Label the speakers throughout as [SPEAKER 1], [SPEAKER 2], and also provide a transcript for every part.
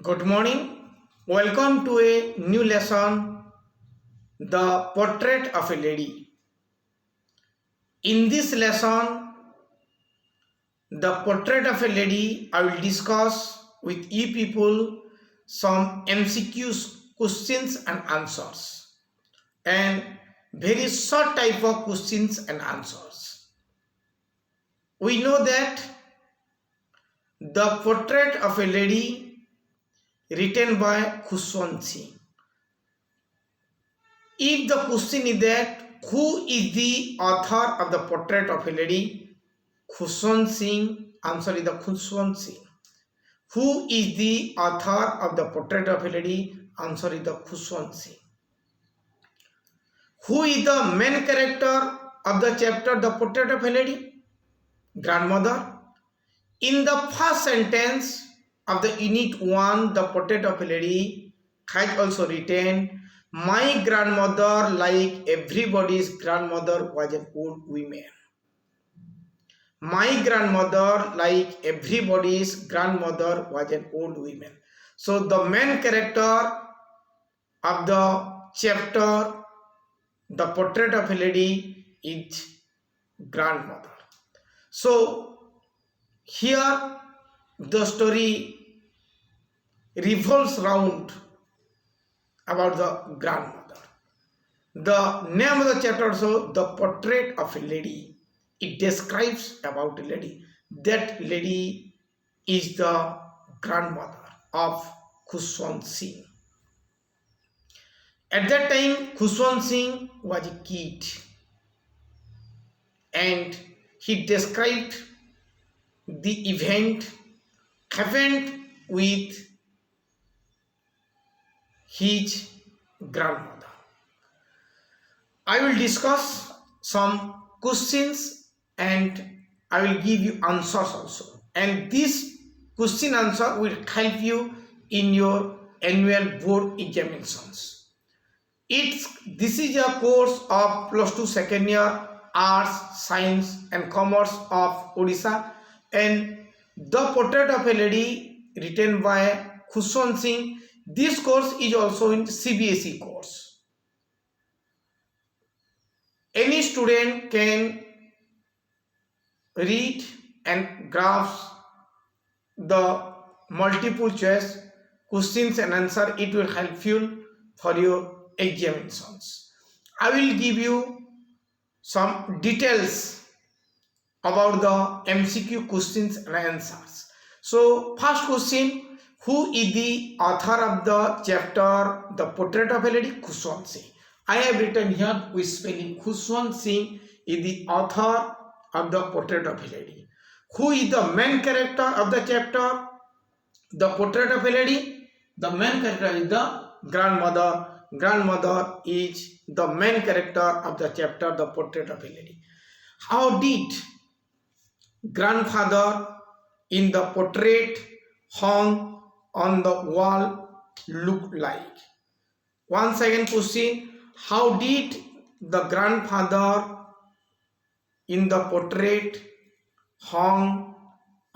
[SPEAKER 1] Good morning. Welcome to a new lesson, The Portrait of a Lady. In this lesson, The Portrait of a Lady, I will discuss with you people some MCQs, questions and answers, and very short type of questions and answers. We know that The Portrait of a Lady, written by Khushwant Singh. If the question is that who is the author of the Portrait of a Lady, Khushwant Singh, answer is the Khushwant Singh. Who is the author of the Portrait of a Lady, answer is the Khushwant Singh. Who is the main character of the chapter The Portrait of a Lady? Grandmother. In the first sentence of the unit 1, The Portrait of a Lady, has also written, my grandmother, like everybody's grandmother, was an old woman. My grandmother, like everybody's grandmother, was an old woman. So the main character of the chapter, The Portrait of a Lady, is grandmother. So here the story revolves around about the grandmother. The name of the chapter also, The Portrait of a Lady. It describes about a lady. That lady is the grandmother of Khushwant Singh. At that time, Khushwant Singh was a kid, and he described the event happened with his grandmother. I will discuss some questions and I will give you answers also. And this question answer will help you in your annual board examinations. This is a course of +2 second year Arts, Science and Commerce of Odisha, and The Portrait of a Lady, written by Khushwant Singh. This course is also in CBSE course. Any student can read and grasp the multiple choice questions and answer. It will help you for your examinations. I will give you some details about the MCQ questions and answers. So first question, who is the author of the chapter The Portrait of a Lady? Khushwant Singh. I have written here with spelling. Khushwant Singh is the author of The Portrait of a Lady. Who is the main character of the chapter The Portrait of a Lady? The main character is the grandmother. Grandmother is the main character of the chapter The Portrait of a Lady. How did grandfather in the portrait hung on the wall look like? One second question, how did the grandfather in the portrait hung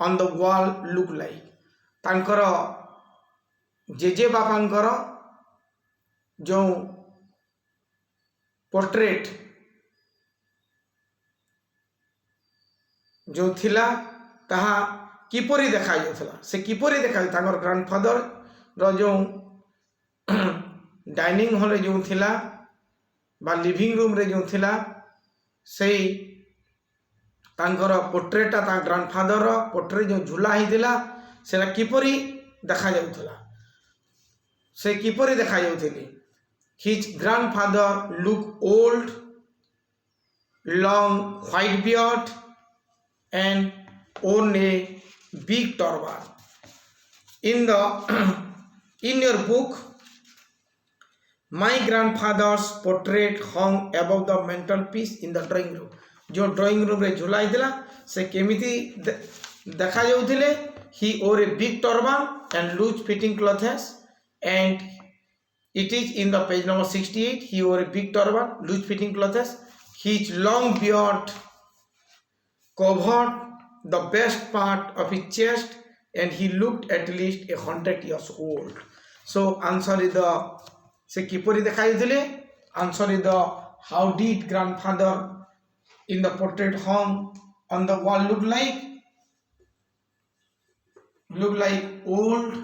[SPEAKER 1] on the wall look like? तांकर JJ बापांकर जो portrait जो थिला ताहा किपरि देखा जाउथला, से किपरि देखा तांकर ग्रांडफादर रो जो डाइनिंग हॉल जो थिला बा लिविंग रूम रे जो थिला से तांकर पोर्ट्रेटा ता ग्रांडफादर पोर्ट्रेट जो झुला हिदिला सेला किपरि देखा जाउथला, से किपरि देखा जाउथली? His grandfather looked old, long white beard and owned a big turban. In your book, my grandfather's portrait hung above the mantelpiece in the drawing room. जो ड्राइंग रूम रे झुलाई दिला से केमिति देखा जाउथिले? He wore a big turban and loose fitting clothes, and it is in the page number 68. He wore a big turban, loose fitting clothes. His long beard covered the best part of his chest and he looked at least 100 years old. So answer is the se kipori dekhayuthile. Answer is the how did grandfather in the portrait hung on the wall look like? Look like old,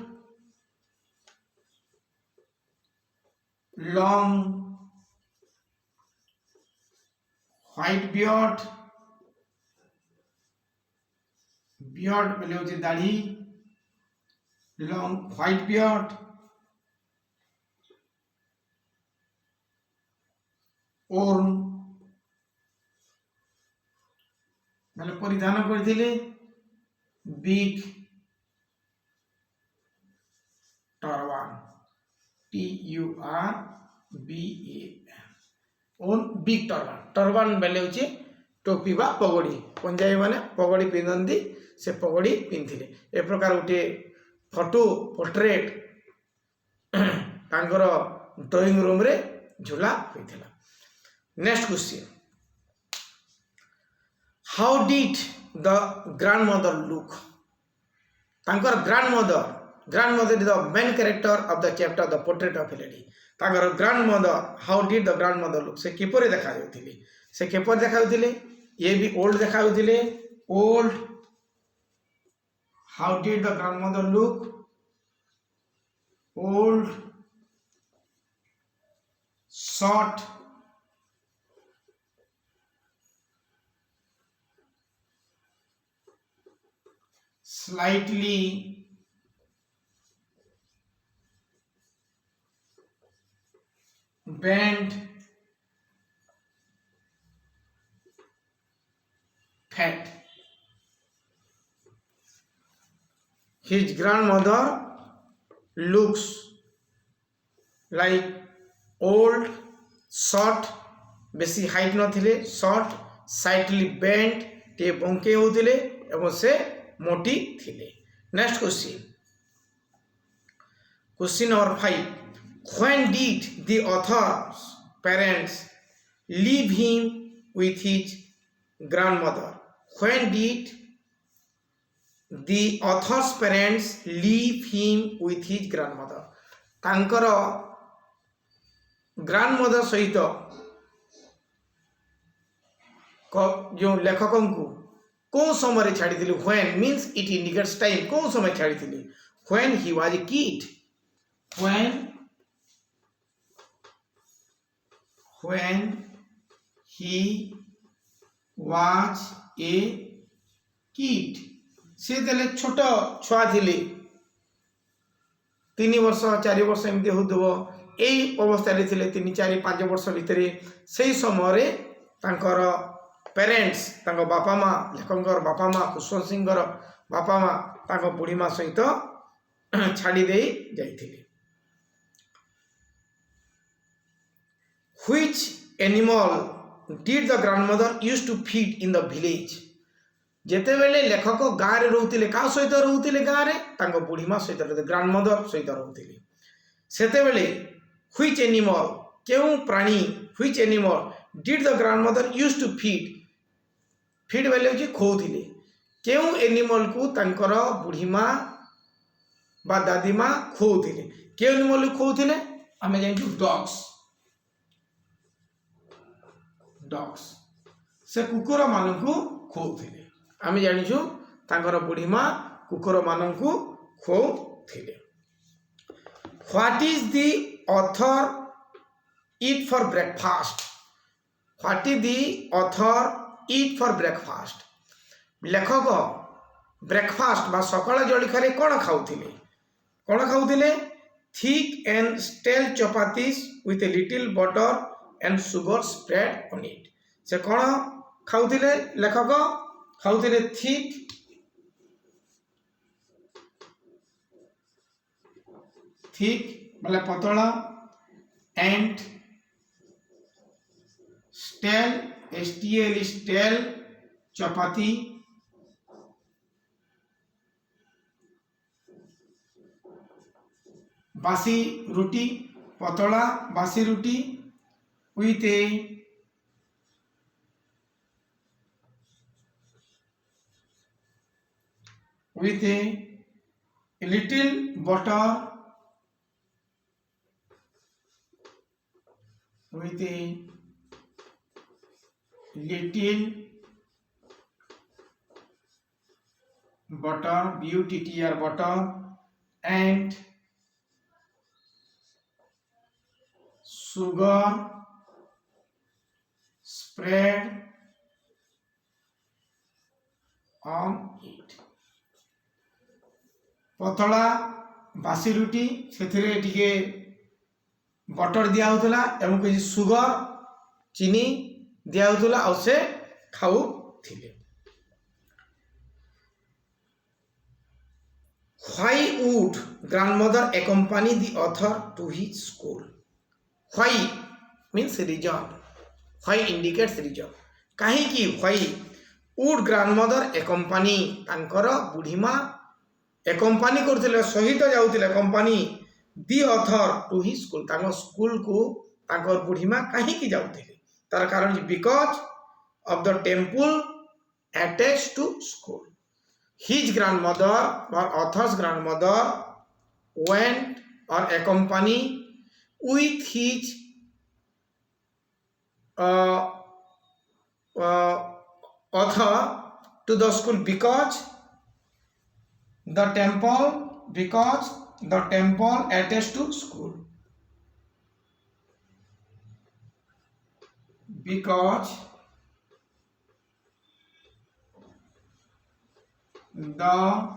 [SPEAKER 1] long, white beard. Beard बोले होचे दाढ़ी, long white beard, ओर्न बोले परिधान करथिले, big turban, turban, own big turban. Turban बोले होचे टोपी बा पगड़ी. पंजाबी माने पगड़ी पिंधंती, से पगड़ी पिंधिले. ए प्रकार उठे फोटो पोर्ट्रेट तांकर ड्राइंग रूम रे झुला होइथिला. Next question, how did the grandmother look? तांकर grandmother is the main character of the chapter the portrait of a lady. तांकर grandmother, how did the grandmother look? से किपरि देखा जाउथिले? से किपरि देखा जाउथिले? ये भी ओल्ड देखा जाउथिले. Old. How did the grandmother look? Old, short, slightly bent, fat. His grandmother looks like old, short, बेसी हाइट नथिले, short, slightly bent, टे बंके होतिले एवं से मोटी थिले. Next question, question number 5. When did the author's parents leave him with his grandmother? When did the author's parents leave him with his grandmother? तांकर grandmother सहित जो लेखकों को कौन समय छाड़ी थिले? When means it indicates time. कौन समय छाड़ी थिले? When he was a kid. When he was a kid. से देले छोट छुआ थिले, 3 वर्ष 4 वर्ष एमती होतबो. এই অবস্থায় ଥିଲେ 3 4 5 ବର୍ଷ ভিতরে সেই সময়ে তাঙ্কর প্যারেন্টস, তাঙ্ক বাপা মা, লেখকଙ୍କର ବାପା ମା, କୁଶଳ ସିଂଙ୍କର ବାପା ମା ତାଙ୍କ ବୁଢ଼ୀ ମା ସହିତ ଛାଡ଼ି ଦେଇ ଯାଇଥିଲେ. Which animal did the grandmother used to feed in the village? ଯେତେବେଳେ ଲେଖକ ଗାଁରେ ରହୁଥିଲେ, କାହା ସହିତ ରହୁଥିଲେ? ଗାଁରେ ତାଙ୍କ ବୁଢ଼ୀ ମା ସହିତ, ଗ୍ରାଣ୍ଡମଦର ସହିତ ରହୁଥିଲେ. ସେତେବେଳେ which animal, କେଉଁ ପ୍ରାଣୀ, which animal did the grandmother used to feed? feed ବେଲେ ହେଉଛି ଖୋଉଥିଲେ. କେଉଁ ଏନିମଲକୁ ତାଙ୍କର ବୁଢ଼ୀ ମା ବା ଦାଦି ମା ଖୋଉଥିଲେ? କେଉଁ ଏନିମଲକୁ ଖୋଉଥିଲେ? ଆମେ ଜାଣିଛୁ ଡଗ୍ସ. ସେ କୁକୁର ମାନଙ୍କୁ ଖୋଉଥିଲେ. ଆମେ ଜାଣିଛୁ ତାଙ୍କର ବୁଢ଼ୀ ମା କୁକୁର ମାନଙ୍କୁ ଖୋଉଥିଲେ. What is the author eat for breakfast? What is the author eat for breakfast? ଲେଖକ ବ୍ରେକଫାଷ୍ଟ ବା ସକାଳ ଜଳଖିଆରେ କ'ଣ ଖାଉଥିଲେ? thick and stale chapatis with a little butter and sugar spread on it. ସେ କ'ଣ ଖାଉଥିଲେ? ଲେଖକ ଖାଉଥିଲେ thick ମାନେ ପତଳା, and stale, stale chapati बासी रोटी, पतला बासी रोटी with a a little butter with a little butter, butter, butter, and sugar spread on it. पतला बासी रुटी से टिके बटर दिया होतला एवं किसी सुगर चीनी दिया होतला और से खाऊ थिले. Why would grandmother accompany the author to his school? Why means reason. Why indicates reason. कहीं की why would grandmother accompany तांकर बुढ़ीमा accompany करथिले सहित जाउथिले accompany the author to his school तांको स्कूल को तांकर बुढ़ीमा कहीं की जाउथिले तार कारण because of the temple attached to school. His grandmother or author's grandmother went or accompanied with his author to the school because the temple attached to school. Because the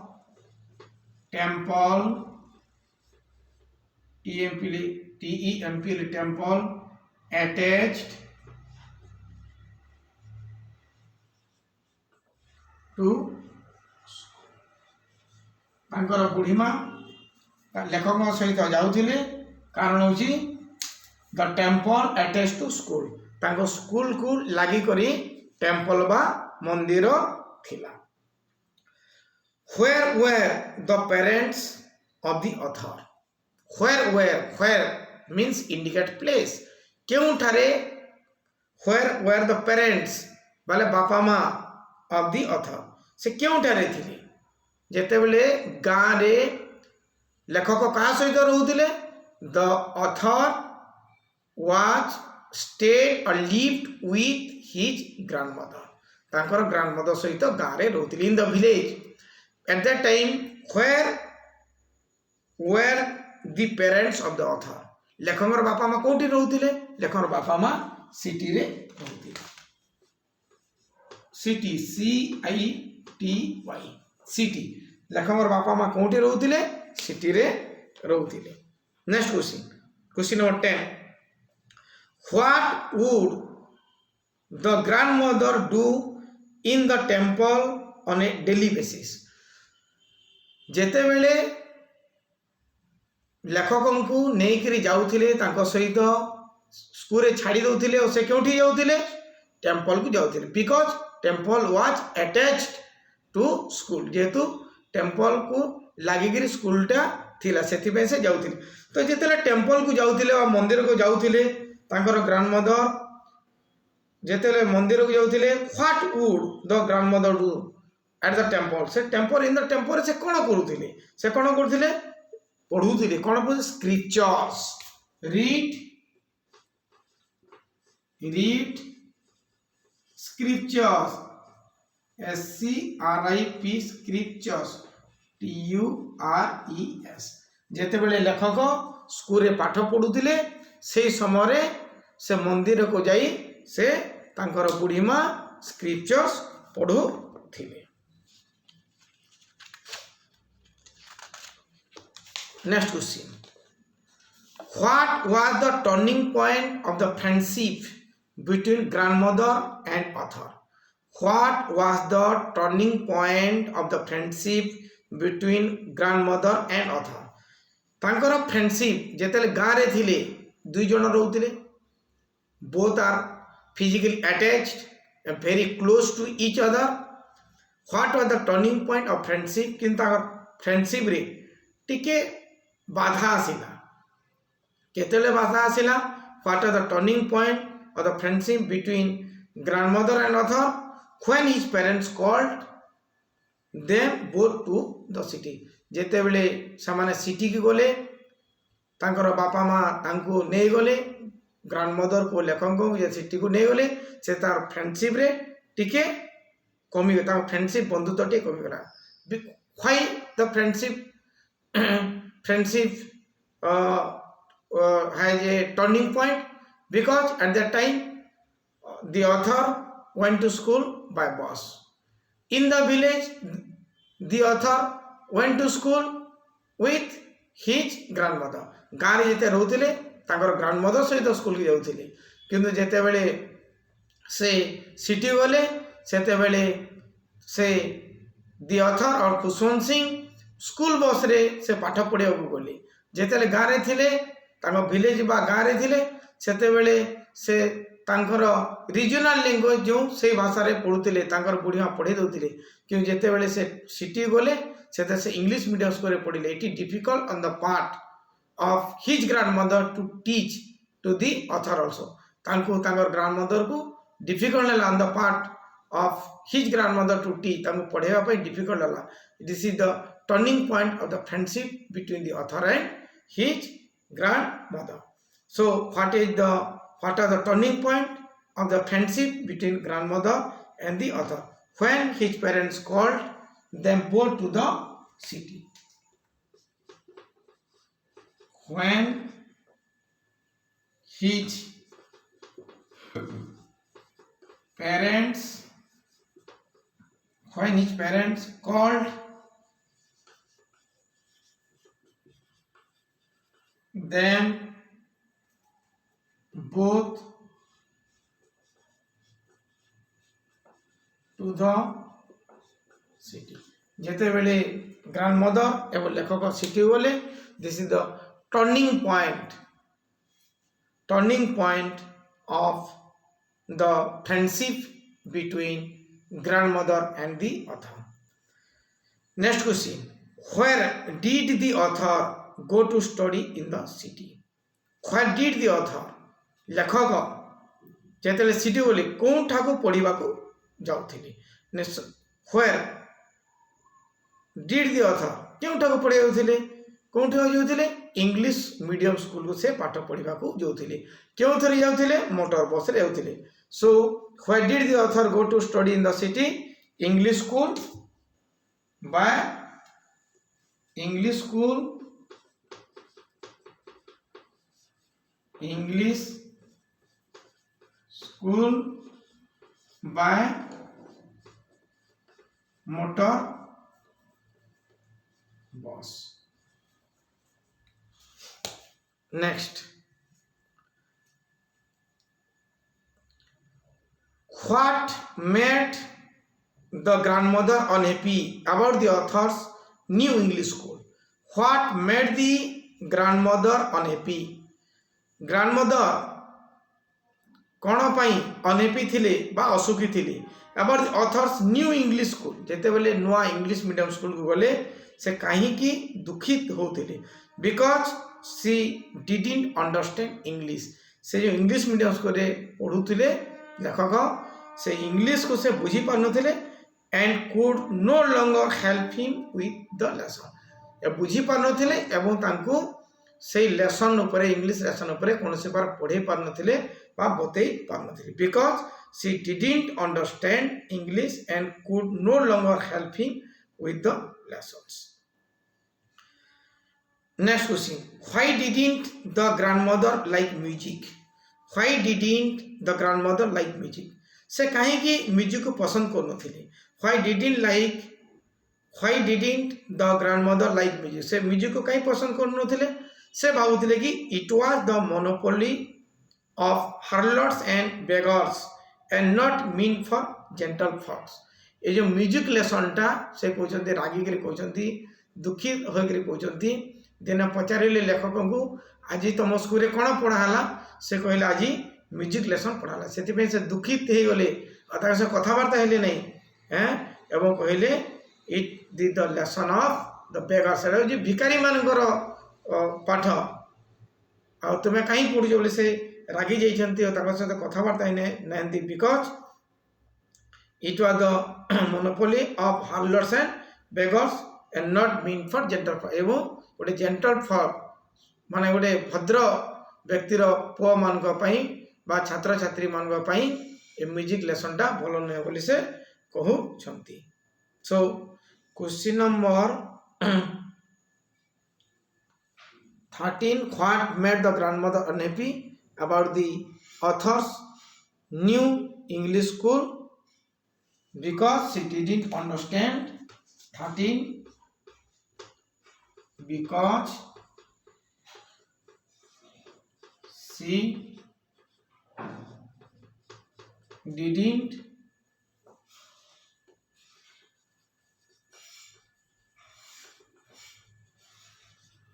[SPEAKER 1] temple temple attached to तांकर बुढ़ीमा लेखक सहित जाउथिले कारण होची the temple attach to school तांको school को लागि करी टेम्पल बा मंदिर थिला. Where were the parents of the author? Where means indicate place. क्यों ठारे where were the parents बाले बापा माँ of the author से क्यों ठारे थिले जेते बेले गाँ रे लेखक कहा सहित रहउथिले the author was stayed or lived with his grandmother तांकर grandmother सहित गाँ रे रहउथिले in the village. At that time, where were the parents of the author? लेखकर बापा माँ कोठी रहउथिले लेखकर बापा माँ सिटी रे रहउथिले. सिटी CITY सिटी लेखकर बापा माँ कोठी रहउथिले सिटी रे रहउथिले. Next question number 10. What would the grandmother do in the temple on a daily basis? जेते बेले लेखकों को नेकरी जाउथिले तांको सहित स्कूल रे छाड़ी दउथिले और से केउठी जाउथिले टेम्पल को जाउथिले because temple was attached to school जेतु टेम्पल को लागिगिरी स्कूलटा थिला सेथि पे से जाउथिले. तो जेतेले टेम्पल को जाउथिले और मंदिर को जाउथिले तांकर ग्रैंडमदर जेतेले मंदिर को जाउथिले what would the grandmother do at the temple से टेम्पल इन द टेम्पल से कौन करुथिले पढ़ुथिले कौन पढ़ु scriptures read scriptures SCRIP scriptures TURES जेते बेले लेखक स्कूल रे पाठ पढ़ुथिले से समय रे से मंदिर को जाई से तांकर बुढ़ीमा scriptures पढ़ुथिले. Next question. What was the turning point of the friendship between grandmother and author? What was the turning point of the friendship between grandmother and author? तांकर फ्रेंडशिप जेतेले गाँ रे थिले दुई जन रहउथिले both are physically attached and very close to each other. What was the turning point of friendship? किंतु friendship रे टिके बाधा आसिला केतेले बाधा आसिला. What are the turning point of the friendship between grandmother and author when his parents called them both to the city? ଯେତେବେଳେ ସେମାନେ city କି ଗଲେ ତାଙ୍କର ବାପା ମା ତାଙ୍କୁ ନେଇଗଲେ ଗ୍ରାଣ୍ଡମଦର को लेखक ये सिटी को नहीं गले से तार फ्रेंडशिप रे टिके कमी तार फ्रेंडशिप बंधुत्व टे कमी गला why the friendship has a turning point because at that time the author went to school by bus. In the village the author went to school with his grandmother. गाँव जेते रोते तांकर ग्रांडमदर सहित स्कूल की जाउथिले किंतु जेते बेले से सिटी गले सेते बेले से दि ऑथर और खुशवंत सिंह स्कूल बस रे से पाठ पढ़िया को गले जेते गाँव रे थिले तांको विलेज बा गाँव रे थिले सेते बेले से तांकर रीजनल लैंग्वेज जो से भाषा रे पढ़ुथिले तांकर बुढ़िया पढ़े दउथिले कि जेते बेले से सिटी गले सेते से इंग्लिश मीडियम स्कूल रे पढ़िले it is difficult on the part of his grandmother to teach to the author also. तांको तांकर grandmother को difficult Lalla on the part of his grandmother to teach तांको पढ़ेवा पे difficult Lalla. This is the turning point of the friendship between the author and his grandmother. So what are the turning point of the friendship between grandmother and the author? When his parents called them both to the city. When his parents called them both to the city. जेते बेले ग्रांडमदर एवं लेखक city गले this is the turning point of the friendship between grandmother and the author. Next question, where did the author go to study in the city? Where did the author लेखक जेतेले city गले कोन ठाको पढ़िबा को जाउथिले. Next, where did the author केउ ठाको पढ़िबा जाउथिले कौन जाऊे English medium school को से पाठ पढ़ा जाऊे क्यों थे जाऊे मोटर बस रे जाऊे. So why did the author go to study in the city English school by motor bus. Next, what made the grandmother unhappy about the author's new English school? What made the grandmother unhappy? Grandmother कौन पाई unhappy थिले बा असुखी थिले about the author's new English school. जेते बेले नुआ English medium school को गले से कहीं की दुखित होते because she didn't understand English. से जो इंग्लिश मीडियम स्कूल रे पढ़ुथिले लेखक से इंग्लिश को से बुझी पार नथिले and could no longer help him with the lesson. ए बुझी पार नथिले एवं तांको से लेसन ऊपर इंग्लिश लेसन ऊपर कोनसे बार पढ़े पार नथिले बा बतई पार नथिले because she didn't understand English and could no longer help him with the lessons. Next question, why didn't the grandmother like music? Why didn't the grandmother like music? से कहीं की music को पसंद कर नथिले. Why didn't the grandmother like music? से music को कहीं पसंद कर नथिले से भावुथिले कि it was the monopoly of harlots and beggars and not meant for gentle folks. ये जो म्यूजिक लेसनटा से कहते रागी कर कहते दुखी होकर कहते दिन पचारे लेखक को आज तुम स्कूल कौन पढ़ाला से कहले आज म्यूजिक लेसन पढ़ाला से दुखित हो गले से कथबार्ता हेले नहीं एवं कहले it the the lesson of the beggars जो भिकारी मानकर पाठ आ तुम्हें कहीं पढ़ुच बोले से रागी जाइछन्ती सहित कथबार्ता नाहंती because it was the monopoly of harlots and beggars and not mean for gentle for एवं गोटे जेंटल फॉर माने गोटे भद्र व्यक्तिर पुआ मान बा छात्र छात्री मान ए म्यूजिक लेसन टा भल नुहे बोली से कहउछंती। So question number 13, what made the grandmother unhappy about the author's new English school? Because she didn't understand. 13, because she didn't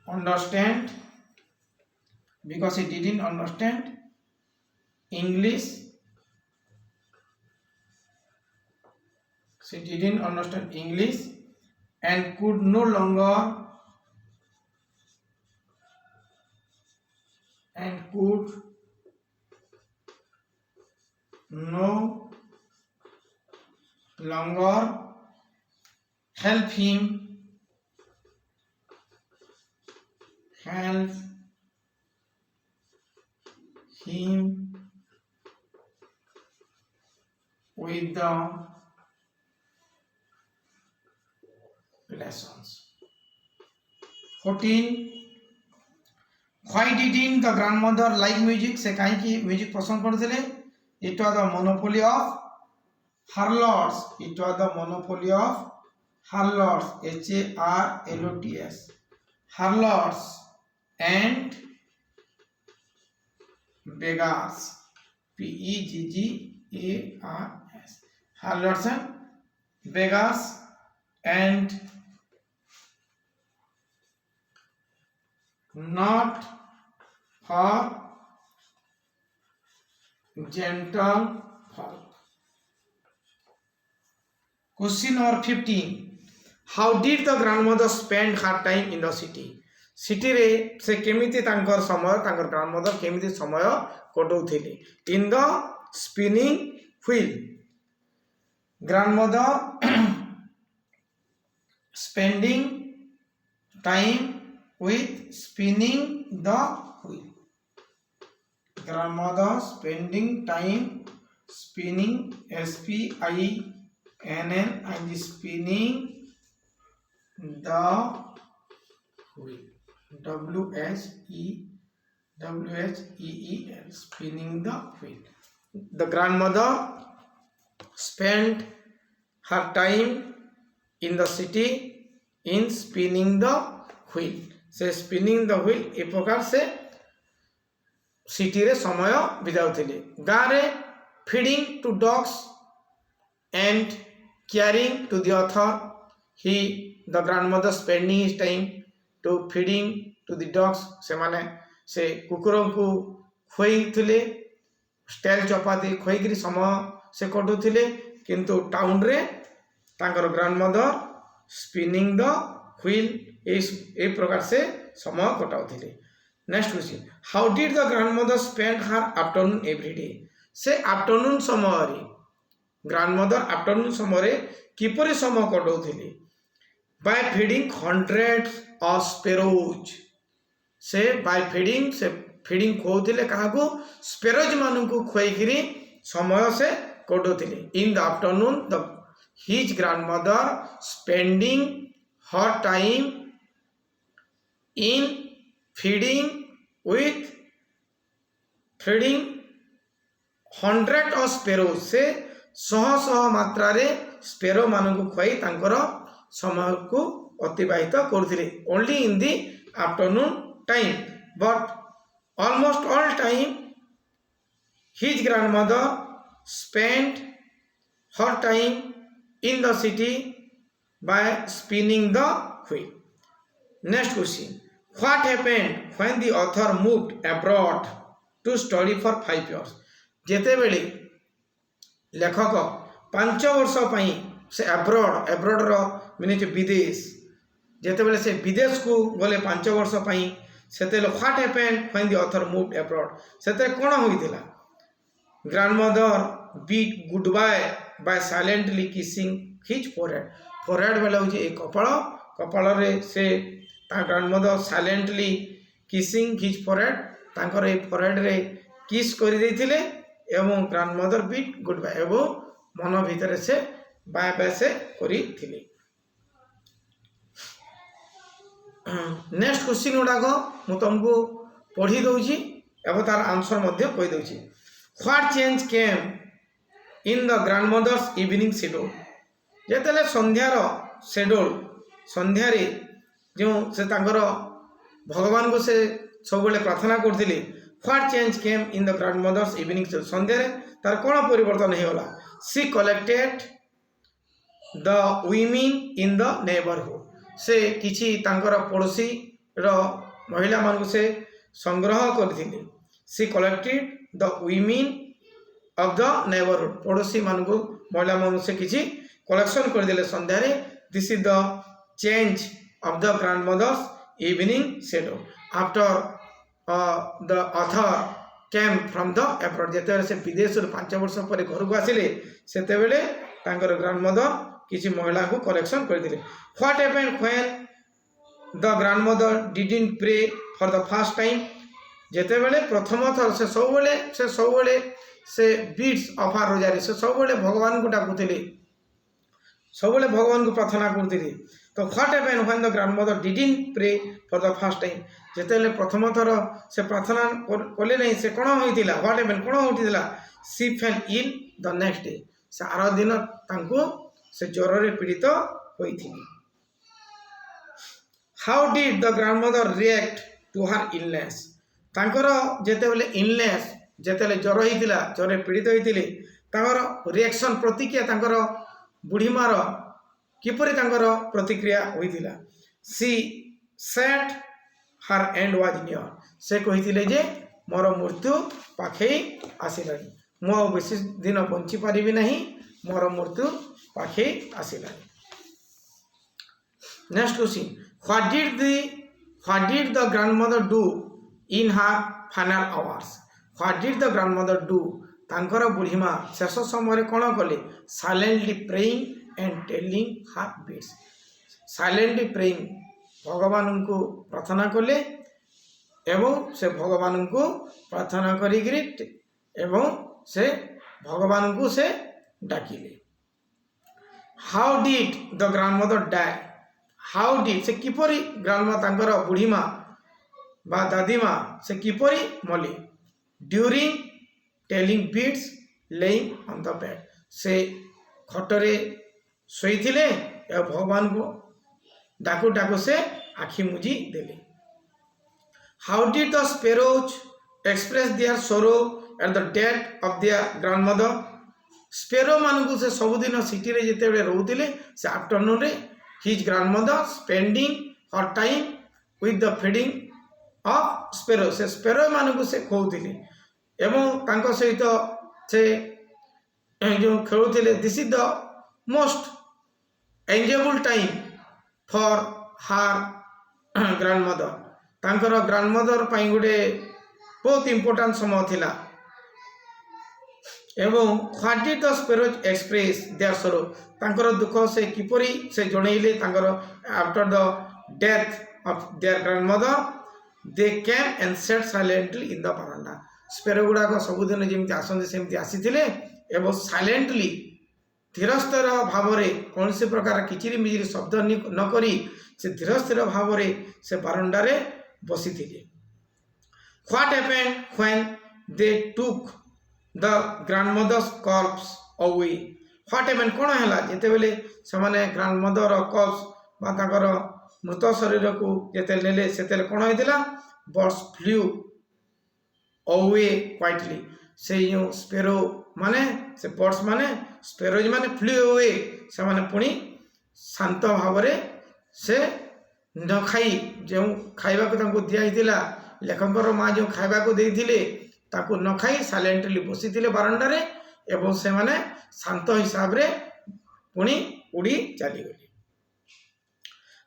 [SPEAKER 1] understand, because he didn't understand English. She didn't understand English and could no longer help him with the lessons. 14, why didn't the grandmother like music? से कहीं की music पसंद करते? It was the monopoly of her lords. It was the monopoly of her lords. HARLOTS. Her lords and beggars. PEGGARS. Her lords and beggars and not for gentle folk. Question number 15. How did the grandmother spend her time in the city? City रे से केमिति तांकर समय तांकर ग्रांडमदर केमिति समय कटौथिले? In the spinning wheel. Grandmother spending time with spinning the wheel. Grandmother spending time spinning, SPINNING, and spinning the wheel, WHEEL, spinning the wheel. The grandmother spent her time in the city in spinning the wheel. से spinning the wheel ए प्रकार से city रे समय बिताउथिले. गाँ रे feeding to dogs and caring to the author. The grandmother spending his time to feeding to the dogs. से माने से कुकुरों को खोई थिले, स्टेल चपाती खोई करी समय से कटु थिले. किंतु टाउन रे तांकर ग्रैंडमदर स्पिनिंग द व्हील ए प्रकार से समय कटाउथिले. Next question, how did the grandmother spend her afternoon every day? से आफ्टरनून समय रे ग्रैंडमदर आफ्टरनून समय रे किपरि समय कटाउथिले? By feeding hundreds of sparrows. से बाय फीडिंग से फीडिंग खोउथिले काहाको? स्पैरोज मानकु खोइकरी समय से कटाउथिले. In the afternoon his grandmother spending her time in feeding hundred of sparrows. से शह मात्रा रे स्पेरो मानकु खुआई तांकर समय को अतिबाहित करथिले. Only in the afternoon time, but almost all time his grandmother spent her time in the city by spinning the wheel. Next question, what happened when the author moved abroad to study for 5 years? जेते बेले लेखक 5 वर्ष पई से abroad रो माने विदेश, जेते बेले से विदेश को गले 5 वर्ष पई सेते what happened when the author moved abroad? सेते कोन होइतिला? Grandmother bid goodbye by silently kissing his forehead. Forehead बेले होची एक कपाळ, कपाल रे से ग्रांडमदर साइलेंटली किसिंग हिज फोरहेड तांकर ए फोरहेड रे किस कर देथिले एवं ग्रांडमदर बीट गुड बाय एवं मन भीतर से बाय बाय से करी थिले। नेक्स्ट क्वेश्चन गुड़ाक मु तुमको पढ़ी दौची एवं तार आंसर मध्य कही दौची। What change came in the grandmother's evening schedule जेतेले संध्यार शेड्यूल संध्यारे जो से तांकर भगवान को से सब बेले प्रार्थना करथिले what change came in the grandmother's evening schedule संध्यारे तार कोन परिवर्तन हेला she collected the women in the neighbourhood से किछि तांकर पड़ोसी रो महिला मान से संग्रह करथिले she collected the women of the neighbourhood पड़ोसी मान को महिला मान से किछि कलेक्शन कर देले संध्यारे this is the change of the grandmother's evening schedule after the author came from the abroad जेते से विदेश 5 वर्ष पर घर को आसिले सेते बेले तांकर ग्रांडमदर किसी महिला को कलेक्शन कर दिले। What happened when the grandmother didn't pray for the first time जेते बेले प्रथम थर से सब बेले से बीट्स ऑफ आर रोजारी से सब बेले भगवान को डाकुथिले सब बेले भगवान को प्रार्थना करथिले। तो what happened when the grandmother didn't pray for the first time जेते बेले प्रथम थर से प्रार्थना कोले नहीं से कोन होइतिला व्हाट हैपेंड कोन होइतिला she fell ill the next day से आर दिन तांको से ज्वर रे पीड़ित होइथिले। How did the grandmother react to her illness तांकर जेते बेले इलनेस जेते बेले ज्वर होइतिला ज्वर रे पीड़ित होइतिले तांकर रिएक्शन प्रतिक्रिया तांकर बुढ़ी मार किपरि तांकर प्रतिक्रिया होइतिला she said her end was near से कहिथिले जे मोर मृत्यु पाखे आसिलानी मो बेसी दिन बंची पारिबी नहीं मोर मृत्यु पाखे आसिलानी। Next question what did the grandmother do in her final hours what did the grandmother do तांकर बुढ़ी माँ शेष समय कौन कले silently praying and telling her beads silently praying भगवान को प्रार्थना कले एवं से भगवान को प्रार्थना करी एवं से भगवान को से डाकिले। How did the grandmother die how did से किपरि ग्रांडमा तांकर बुढ़ी माँ बा दादी माँ से किपरि मले during telling beats laying on the bed से खटरे सोईथिले भगवान को डाकू डाकू से आखि मुजी देले। How did the sparrows express their sorrow at the death of their grandmother sparrow मानकु से सबुदिन सिटी रे जेते बेले रहउतिले से आफ्टरनून रे his grandmother spending her time with the feeding of sparrow से स्पैरो मानकु से खोउतिले एवं तांको सहित से जो खेलुथिले this is the most enjoyable time for her grandmother तांकर ग्रांडमदर पाई गोटे बहुत इंपोर्टेंट समय थिला एवं what did the sparrows express their sorrow तांकर दुख से किपरि से जणैले तांकर after the death of their grandmother they came and sat silently in the veranda sparrow गुड़ाक सबुदिन जमी आसती सेमती आसीथिले एवं साइलेंटली धीरस्थिर भाव कौन से प्रकार किचिरी मिचिरी शब्द न करी से धीरस्थिर भाव से बारंडारे बसी थे। What happened when they took the grandmother's corpse away what happened कौन है जिते बेले से ग्रांडमदर कॉर्प्स बा मृत शरीर को जिते नेले से कौन होता बर्ड्स फ्लू अवे क्वाइटली से जो स्पैरो माने से बर्ड्स माने स्पैरोज माने फ्लू अवे से माने पुणी शांत भाव से न खाई जो खाइबा को दिया लेखकर माँ जो खाइबा को देथिले ताको न खाई साइलेंटली बसी थिले बारंडारे एवं से माने शांत हिसाब रे पुणी उड़ी चली गली।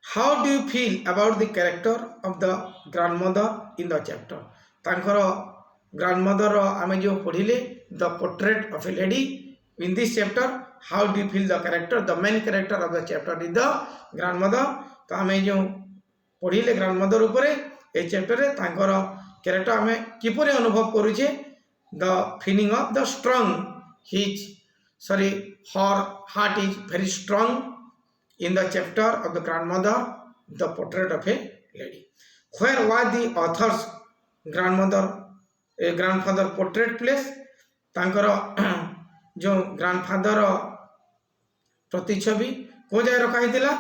[SPEAKER 1] How do you feel about the character of the grandmother in the chapter तांकर ग्रांडमदर आमे जो पढ़िले the portrait of a lady in this chapter how do you feel the character the main character of the chapter is the grandmother तो आम जो पढ़ले ग्रांडमदर उपरे ए chapter रे तांकर कैरेक्टर आम किपरि अनुभव करूचे the feeling of the strong his sorry her heart is very strong in the chapter of the grandmother the portrait of a lady where was the author's grandfather portrait place तांकर जो grandfather प्रतिछवि को जाय रखाइला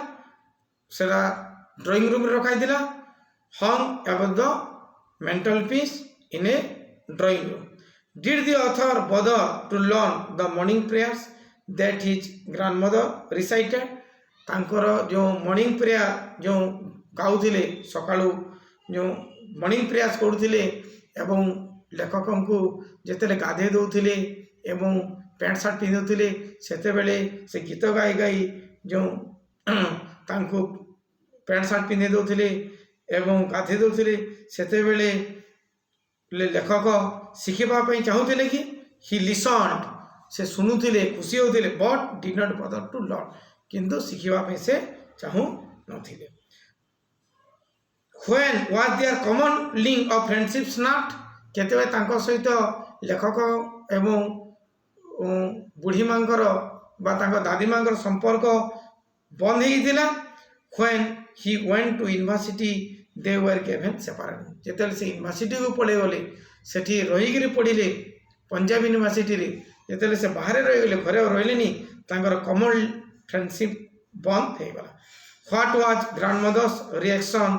[SPEAKER 1] सेरा drawing room रखाइला hung above the mantel piece in a drawing room did the author bother to learn the morning prayers that his grandmother recited तांकर जो मॉर्निंग प्रेयर जो गाउथिले सकाळू जो मॉर्निंग प्रेयर्स करुथिले एवं लेखक को जेतेले गाधे दउथिले एवं पैंट सर्ट पिंधुथिले सेते बेले से गीत गाई गाई जो तांको पैंट सर्ट पिंधे दउथिले एवं गाधे दउथिले सेते बेले लेखक शिखिबा पई चाहुथिले कि ही लिसन्ड से सुनुथिले खुशी होथिले but did not bother to learn किंतु शिखिबा पई से चाहू नथिले when was there common link of friendships not केतेबे तांको सहित लेखक एवं बुढ़ी मांकर बा तांको दादी मांकर संपर्क बंद होइतिला when he went to university they were given separate जेतेले से यूनिवर्सिटी को पळे गले सेठी रहिगिरी पढिले पंजाब यूनिवर्सिटी रे जेतेले से बाहर रहि गले घरे रहिलेनी तांकर कॉमन फ्रेंडशिप बंद हो गला what was grandmother's reaction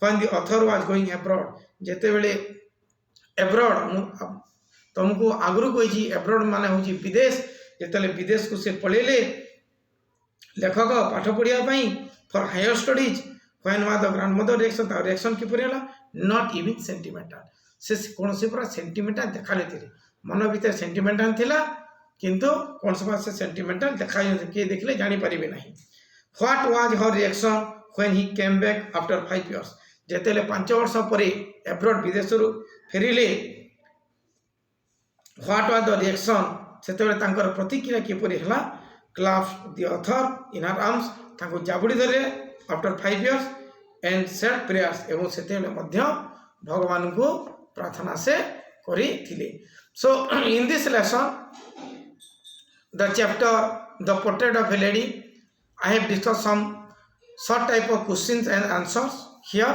[SPEAKER 1] when the author was going abroad जेते बेले अब्रॉड तुमको आगु कही अब्रॉड माने होची विदेश जेतेले विदेश को से पळेले लेखक पाठ पढ़ाई for higher studies when was the grandmother reaction किपरि हला नॉट इवन सेंटिमेंटल से कौन से पूरा सेंटिमेंटल देखा लेते मन भीतर सेंटिमेंटल थिला किंतु कौन से सेंटिमेंटल देखा किए देखले जानी परिबे नहीं what was her reaction when he came back after 5 years जेतेले 5 वर्ष पर एब्रॉड विदेश रु फेरिले व्हाट वाज द रिएक्शन सेतेबेले तांकर प्रतिक्रिया किपरि हला clasp the author in her arms तांको जाबुड़ी धरे after 5 years and said prayers एवं सेतेबेले मध्य भगवान को प्रार्थना से करी थिले so in this lesson the chapter the portrait of a lady I have discuss some short type of questions and answers here.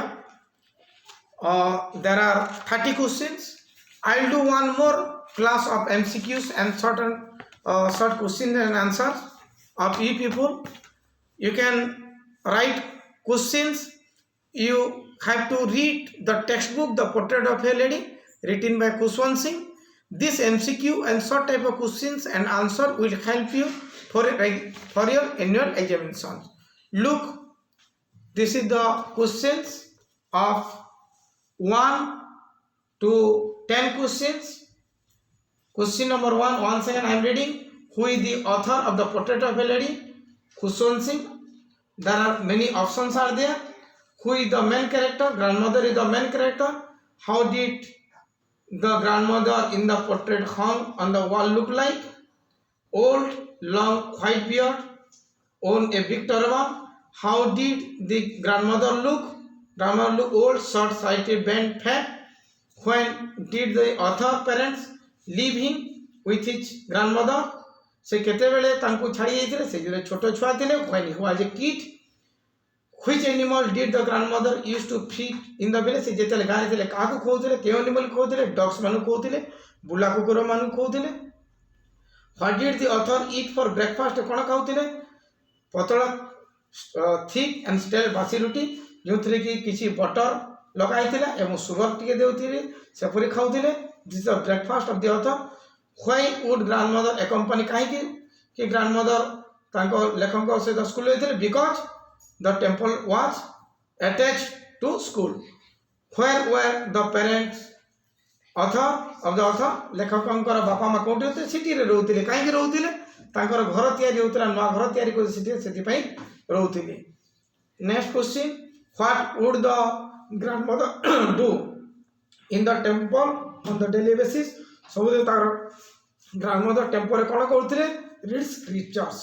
[SPEAKER 1] There are 30 questions. I will do one more class of MCQs and short questions and answers of you people. You can write questions. You have to read the textbook The Portrait of a Lady written by Kushwant Singh. This MCQ and short type of questions and answer will help you for your annual examinations. Look, this is the questions of 1 to 10 questions. Question number 1, once again I am reading. Who is the author of the Portrait of a Lady? Kushwant Singh. There are many options are there. Who is the main character? Grandmother is the main character. How did the grandmother in the portrait hung on the wall look like? Old, long, white beard, own a big turban. How did the grandmother look? Grandmother look old, short-sighted, bent, fat. When did the author parents leave him with his grandmother? से केते बेले तांको छाड़ी जाइतिले से जे छोटो छुआ थिले when he was a kid. Which animal did the grandmother used to feed in the village? से जेतेले गाय थिले काको खोउथिले के एनिमल खोउथिले डॉग्स मानु खोउथिले बुला कुकुर मानु खोउथिले. What did the author eat for breakfast? कोन खाउथिले पतला थिक एंड स्टेल बासी रुटी जो थे कि किसी बटर लगाई थिला एवं सुगर टिके देउथिले से परि खाउथिले. This the breakfast of the author. Why would grandmother accompany काहे कि ग्रैंडमदर तांको लेखक सहित स्कूल जाइथिले because the temple was attached to school. Where were the parents author of the author लेखकंकर बापा मा कोठी होते सिटी रे रहउथिले काहे रहउथिले तांकर घर तयारी होतला नवा घर तयारी को सिटी सेति पई रहउथिले. Next question, what would the grandmother do in the temple on the daily basis? सब तार ग्रैंडमदर टेम्पल कोन करथिले रीड स्क्रिप्चर्स.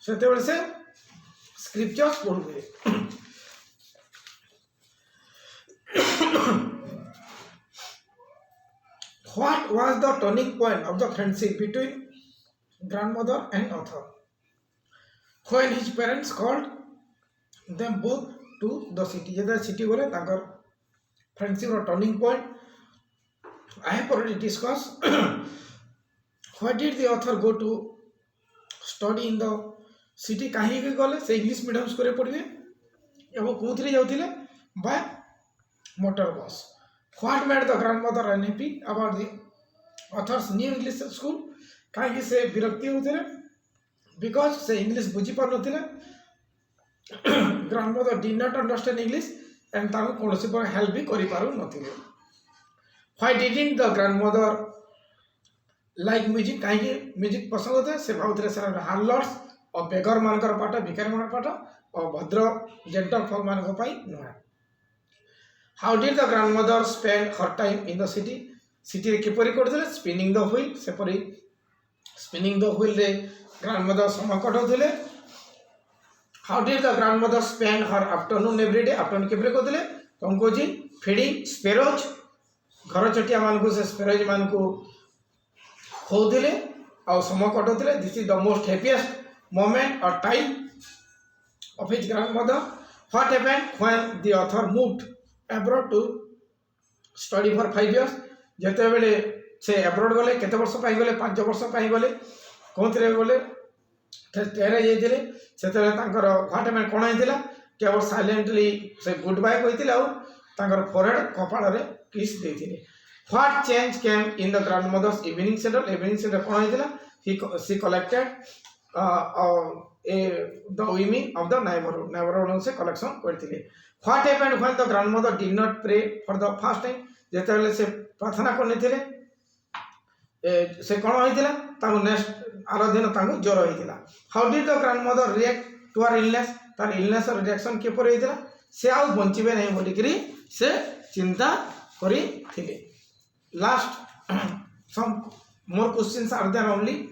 [SPEAKER 1] सेते बेले से scriptures पढ़ुले। What was the turning point of the friendship between grandmother and author? When his parents called them both to the city, जब city बोले ताकर friendship row turning point I have already discussed. Why did the author go to study in the city? कहीं के गले से English medium school पढ़िए एवं कोथरे जाउथिले bye motor bus. What made the grandmother unhappy about the author's new English school? कहीं से विरक्ति होथिले because से इंग्लिश बुझी पार नथिले. Grandmother did not understand English and ताको कोनोसी पर हेल्प भी करि पारु नथिले. Why didn't the grandmother like music? कहीं म्यूजिक पसंद होते से भाउथिले से हार्लर्स और बेगर मानकर पाठ भिखारी मान पाठ और भद्र जेंटल folk मान पई न. How did the grandmother spend her time in the city? City रे किपरि करथिले spinning the wheel सेपरि spinning the wheel रे grandmother समय कटौथिले. How did the grandmother spend her afternoon every day? Afternoon किपरि करथिले कंकोजी feeding sparrows घर चटिया मान को से sparrows मान को खोदिले और समय कटौथिले. This is the most happiest moment or time of his grandmother. What happened when the author moved abroad to study for 5 years? जेते बेले से abroad गले केते वर्ष पाई गले 5 वर्ष पाई गले कोंतरे गले तेरे जेतिले सेते तांकर व्हाट हमें कोन आइतिला केवल साइलेंटली से गुड बाय कहितिला और तांकर फोरहेड कपाळ रे किस देतिले. What change came in the grandmother's evening schedule? Evening schedule cone आइतिला she collected the women of the neighborhood से collection करतिले. What happened when the grandmother did not pray for the first time? जेते बेले से प्रार्थना करने थिले से कोन होइतिला ताको नेक्स्ट आरो दिन ताको ज्वर होइतिला. How did the grandmother react to her illness? तार illness र रिएक्शन के पर होइतिला से आउ बंचिबे नै बोली करी से चिंता करी थिले. Last some more questions are there only.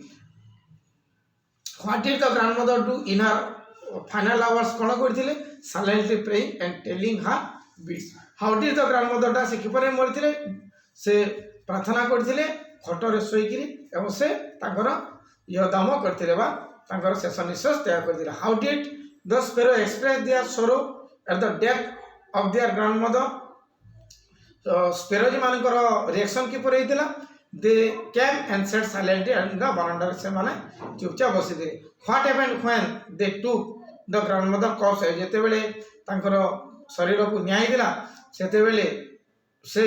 [SPEAKER 1] What did the grandmother do in her final hours? कोन करथिले silently praying and telling her beads. How did the grandmother दा से किपरे मरथिले से प्रार्थना करथिले खटरे सोइकिरी एवं से ताकर यदाम करथिले बा ताकर शेष निश्वास त्याग करथिले. How did the sparrow express their sorrow at the death of their grandmother? sparrow मानकर reaction किपरे हितिला they came and sat silently in the veranda से माने चुपचाप बसिथिले. What happened when they took the grandmother corpse? जेते बेले तांकर शरीर को न्याय दिला सेते बेले से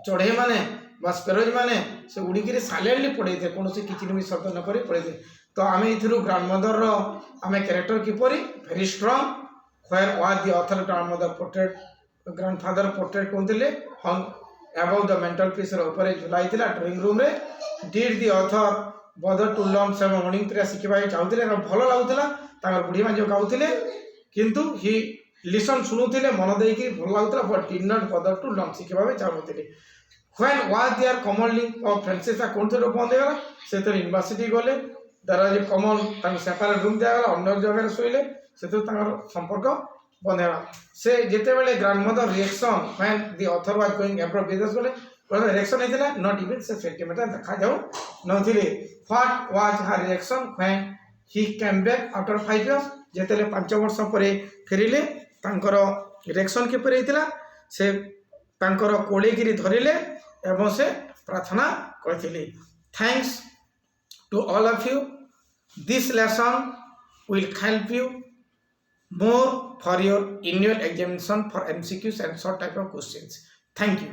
[SPEAKER 1] चढ़े माने बा स्पैरोज माने से उड़ी के साइलेंटली पड़े थे कोनोसी किछि भी शब्द न करी पड़े थे. तो आमे इथरु ग्रैंडमदर रो आमे कैरेक्टर किपरि very strong where was the author grandmother portrait grandfather portrait कोनतिले hung above the mantel piece रो ऊपर झुलाइतिला ड्राइंग रूम रे. Did the author bother to learn some morning prayer सिखिबाई चाहुतिले भलो लागुतिला ताकर बुढ़ी मान जो गाउतिले किंतु ही लिसन सुनुतिले मन देकी भलो लागुतिला but did not bother to learn सिखिबाई चाहुतिले. When was their common link of friendship कोन से बंद हेगला से तो यूनिवर्सिटी गले दरा जे कॉमन तांग सेपरेट रूम देगला अन्य जगह सोइले से तो तांगर संपर्क बंद हेगला. से जेते बेले grandmother reaction when the author was going abroad विदेश गले पर रिएक्शन हेतिला नॉट इवन से सेंटीमीटर देखा जाऊ नथिले. What was her reaction when he came back after 5 years? जेतेले 5 वर्ष परे फेरिले तांकर रिएक्शन के परे हेतिला से तांकर कोळेगिरी धरिले एवं से प्रार्थना करथिले. Thanks to all of you. This lesson will help you more for your annual examination for MCQs and short type of questions. Thank you.